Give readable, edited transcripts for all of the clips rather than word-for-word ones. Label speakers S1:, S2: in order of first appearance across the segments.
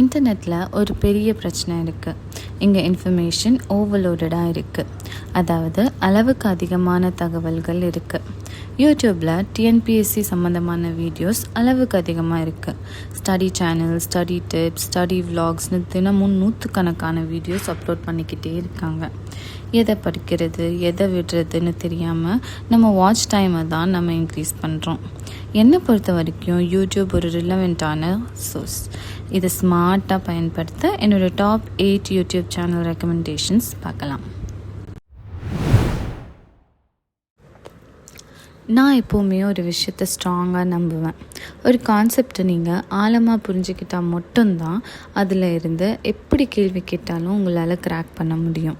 S1: இன்டர்நெட்டில் ஒரு பெரிய பிரச்சனை இருக்குது. இங்கே இன்ஃபர்மேஷன் ஓவர்லோடடாக இருக்குது. அதாவது அளவுக்கு அதிகமான தகவல்கள் இருக்குது. யூடியூப்பில் டிஎன்பிஎஸ்சி சம்மந்தமான வீடியோஸ் அளவுக்கு அதிகமாக இருக்குது. Study channel, study tips, study விலாக்ஸ்னு தினமும் நூற்றுக்கணக்கான வீடியோஸ் அப்லோட் பண்ணிக்கிட்டே இருக்காங்க. எதை படிக்கிறது, எதை விடுறதுன்னு தெரியாமல் நம்ம வாட்ச் டைமை தான் நம்ம இன்க்ரீஸ் பண்ணுறோம். என்னை பொறுத்த வரைக்கும் யூடியூப் ஒரு ரிலவெண்ட்டான சோர்ஸ். இதை ஸ்மார்ட்டாக பயன்படுத்த என்னோடய டாப் 8 யூடியூப் சேனல் ரெக்கமெண்டேஷன்ஸ் பார்க்கலாம். நான் எப்போவுமே ஒரு விஷயத்தை ஸ்ட்ராங்காக நம்புவேன். ஒரு கான்செப்டை நீங்கள் ஆழமாக புரிஞ்சுக்கிட்டால் மட்டும்தான் அதில் இருந்து எப்படி கேள்வி கேட்டாலும் உங்களால் கிராக் பண்ண முடியும்.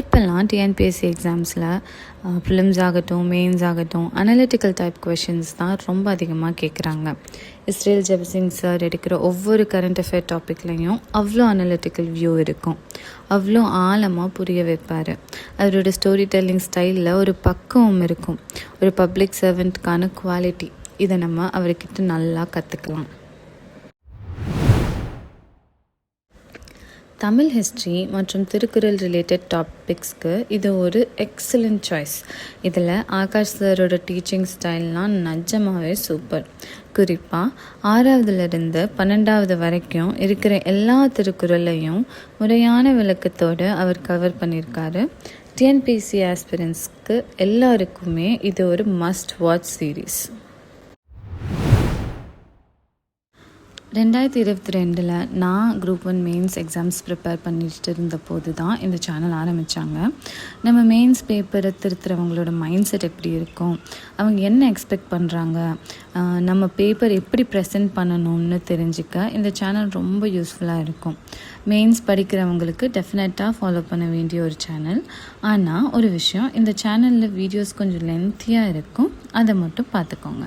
S1: இப்போல்லாம் டிஎன்பிஎஸ்சி எக்ஸாம்ஸில் ப்ரிலிம்ஸ் ஆகட்டும், மெயின்ஸ் ஆகட்டும், அனலிட்டிக்கல் டைப் கொஷின்ஸ் தான் ரொம்ப அதிகமாக கேட்குறாங்க. இஸ்ரேல் ஜெபசிங் சார் எடுக்கிற ஒவ்வொரு கரண்ட் அஃபேர் டாப்பிக்லையும் அவ்வளோ அனலிட்டிக்கல் வியூ இருக்கும். அவ்வளோ ஆழமாக புரிய வைப்பார். அவரோட ஸ்டோரி டெல்லிங் ஸ்டைலில் ஒரு பக்குவம் இருக்கும். ஒரு பப்ளிக் சர்வெண்ட்கான குவாலிட்டி. இதை நம்ம அவர்கிட்ட நல்லா கற்றுக்கலாம். தமிழ் ஹிஸ்ட்ரி மற்றும் திருக்குறள் ரிலேட்டட் டாபிக்ஸ்க்கு இது ஒரு எக்ஸலண்ட் சாய்ஸ். இதில் ஆகாஷ் சாரோட டீச்சிங் ஸ்டைல்லாம் நிஜமாகவே சூப்பர். குறிப்பாக 6வதுலேருந்து 12வது வரைக்கும் இருக்கிற எல்லா திருக்குறளையும் முறையான விளக்கத்தோடு அவர் கவர் பண்ணியிருக்காரு. டிஎன்பிஎஸ்சி ஆஸ்பிரன்ஸ்க்கு எல்லாருக்குமே இது ஒரு மஸ்ட் வாட்ச் சீரீஸ். 2022 நான் குரூப் 1 மெயின்ஸ் எக்ஸாம்ஸ் ப்ரிப்பேர் பண்ணிட்டு இருந்த போது தான் இந்த சேனல் ஆரம்பித்தாங்க. நம்ம மெயின்ஸ் பேப்பரை திருத்துறவங்களோட மைண்ட் செட் எப்படி இருக்கும், அவங்க என்ன எக்ஸ்பெக்ட் பண்ணுறாங்க, நம்ம பேப்பர் எப்படி ப்ரெசென்ட் பண்ணணும்னு தெரிஞ்சுக்க இந்த சேனல் ரொம்ப யூஸ்ஃபுல்லாக இருக்கும். மெயின்ஸ் படிக்கிறவங்களுக்கு டெஃபினட்டாக ஃபாலோ பண்ண வேண்டிய ஒரு சேனல். ஆனால் ஒரு விஷயம், இந்த சேனலில் வீடியோஸ் கொஞ்சம் லென்த்தியாக இருக்கும், அதை மட்டும் பார்த்துக்கோங்க.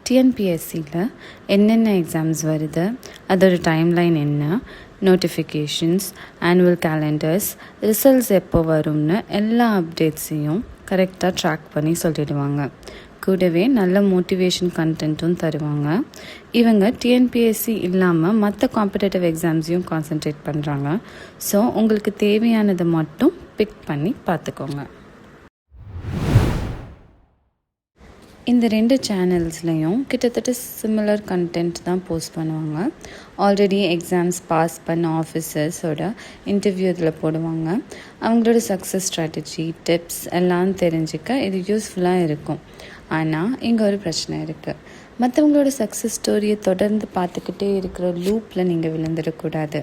S1: டிஎன்பிஎஸ்சியில் என்னென்ன எக்ஸாம்ஸ் வருது, அதோட டைம்லைன் என்ன, நோட்டிஃபிகேஷன்ஸ், ஆனுவல் கேலண்டர்ஸ், ரிசல்ட்ஸ் எப்போ வரும்னு எல்லா அப்டேட்ஸையும் கரெக்டாக ட்ராக் பண்ணி சொல்லிடுவாங்க. கூடவே நல்ல மோட்டிவேஷன் கண்டென்ட்டும் தருவாங்க. இவங்க டிஎன்பிஎஸ்சி இல்லாமல் மற்ற காம்படேட்டிவ் எக்ஸாம்ஸையும் கான்சென்ட்ரேட் பண்ணுறாங்க. ஸோ உங்களுக்கு தேவையானதை மட்டும் பிக் பண்ணி பார்த்துக்கோங்க. இந்த 2 சேனல்ஸ்லையும் கிட்டத்தட்ட சிமிலர் கண்டென்ட் தான் போஸ்ட் பண்ணுவாங்க. ஆல்ரெடி எக்ஸாம்ஸ் பாஸ் பண்ண ஆஃபீஸர்ஸோட இன்டர்வியூ இதில் போடுவாங்க. அவங்களோட சக்ஸஸ் ஸ்ட்ராட்டஜி, டிப்ஸ் எல்லாம் தெரிஞ்சுக்க இது யூஸ்ஃபுல்லாக இருக்கும். ஆனால் இங்கே ஒரு பிரச்சனை இருக்குது. மற்றவங்களோட சக்ஸஸ் ஸ்டோரியை தொடர்ந்து பார்த்துக்கிட்டே இருக்கிற லூப்பில் நீங்கள் விழுந்துடக்கூடாது.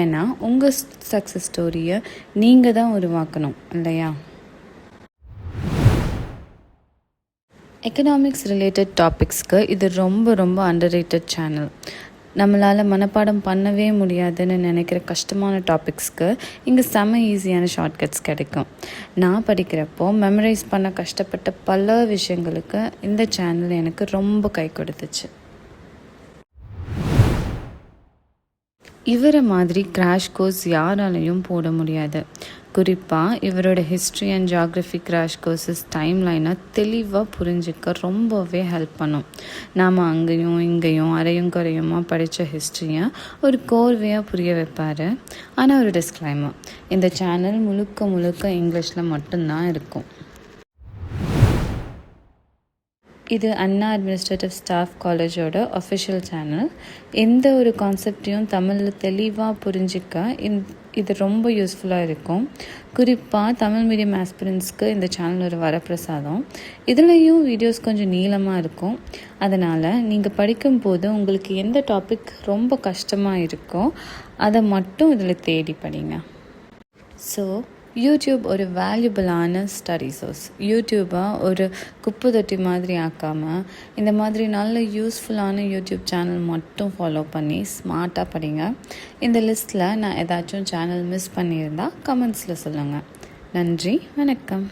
S1: ஏன்னா உங்கள் சக்ஸஸ் ஸ்டோரியை நீங்கள் தான் உருவாக்கணும் இல்லையா? எக்கனாமிக்ஸ் ரிலேட்டட் டாபிக்ஸ்க்கு இது ரொம்ப அண்டர்ரேட்டட் சேனல். நம்மளால் மனப்பாடம் பண்ணவே முடியாதுன்னு நினைக்கிற கஷ்டமான டாபிக்ஸ்க்கு இங்கே செம ஈஸியான ஷார்ட்கட்ஸ் கிடைக்கும். நான் படிக்கிறப்போ மெமரைஸ் பண்ண கஷ்டப்பட்ட பல விஷயங்களுக்கு இந்த சேனல் எனக்கு ரொம்ப கை கொடுத்துச்சு. இவரை மாதிரி கிராஷ் கோர்ஸ் யாராலையும் போட முடியாது. குறிப்பாக இவரோட history and geography crash courses டைம்லைனை தெளிவாக புரிஞ்சிக்க ரொம்பவே ஹெல்ப் பண்ணும். நாம் அங்கேயும் இங்கேயும் அரையும் குறையுமா படித்த ஹிஸ்ட்ரியை ஒரு கோர்வையாக புரிய வைப்பார். ஆனால் ஒரு டிஸ்க்ளைமர், இந்த சேனல் முழுக்க இங்கிலீஷில் மட்டும்தான் இருக்கும். இது அண்ணா அட்மினிஸ்ட்ரேட்டிவ் ஸ்டாஃப் காலேஜோட அஃபிஷியல் சேனல். எந்த ஒரு கான்செப்டையும் தமிழில் தெளிவாக புரிஞ்சிக்க இது ரொம்ப யூஸ்ஃபுல்லாக இருக்கும். குறிப்பாக தமிழ் மீடியம் ஆஸ்பிரன்ஸ்க்கு இந்த சேனல் ஒரு வரப்பிரசாதம். இதுலேயும் வீடியோஸ் கொஞ்சம் நீளமாக இருக்கும். அதனால் நீங்கள் படிக்கும்போது உங்களுக்கு எந்த டாபிக் ரொம்ப கஷ்டமாக இருக்கோ அதை மட்டும் இதில் தேடி படிங்க. ஸோ யூடியூப் ஒரு வேல்யூபிளான ஸ்டடி சோர்ஸ். யூடியூப்பை ஒரு குப்பை தொட்டி மாதிரி ஆக்காமல் இந்த மாதிரி நல்ல யூஸ்ஃபுல்லான யூடியூப் சேனல் மட்டும் ஃபாலோ பண்ணி ஸ்மார்ட்டாக படிங்க. இந்த லிஸ்ட்டில் நான் ஏதாச்சும் சேனல் மிஸ் பண்ணியிருந்தால் கமெண்ட்ஸில் சொல்லுங்கள். நன்றி, வணக்கம்.